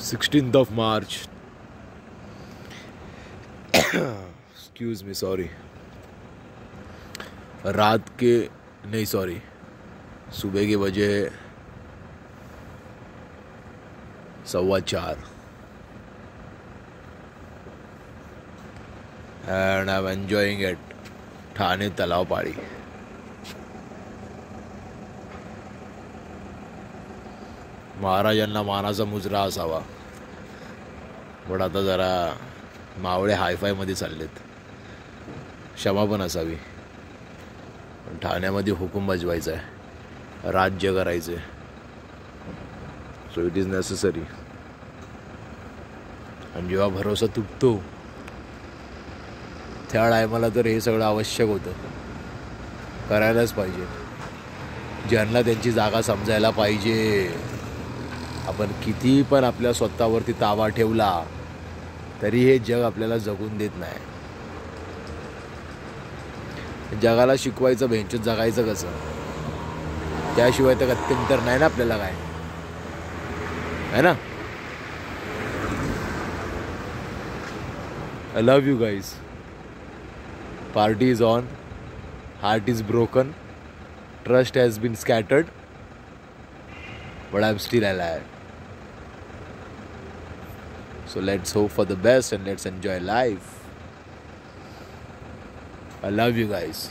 16th of March. Excuse me, sorry. रात के नहीं, सॉरी, सुबह के बजे 4:15 and I'm enjoying it. Thane तलाव पाड़ी. महाराजांना मानाचा मुजरा असावा, पण आता जरा मावळे हायफाय मध्ये चाललेत. क्षमा पण असावी. पण ठाण्यामध्ये हुकूम बजवायचा आहे, राज्य करायचे. So it is necessary. आणि जेव्हा भरोसा तुटतो त्या टायमाला तर हे सगळं आवश्यक होतं. करायलाच पाहिजे. ज्यांना त्यांची जागा समजायला पाहिजे. आपण किती पण आपल्या स्वतःवरती ताबा ठेवला तरी हे जग आपल्याला जगून देत नाही. जगाला शिकवायचं भेंचूत जगायचं कसं, त्याशिवाय तर गत्यंतर नाही ना आपल्याला, काय है ना. I love you guys. Party is on. Heart is broken. Trust has been scattered. But I'm still alive. So let's hope for the best and let's enjoy life. I love you guys.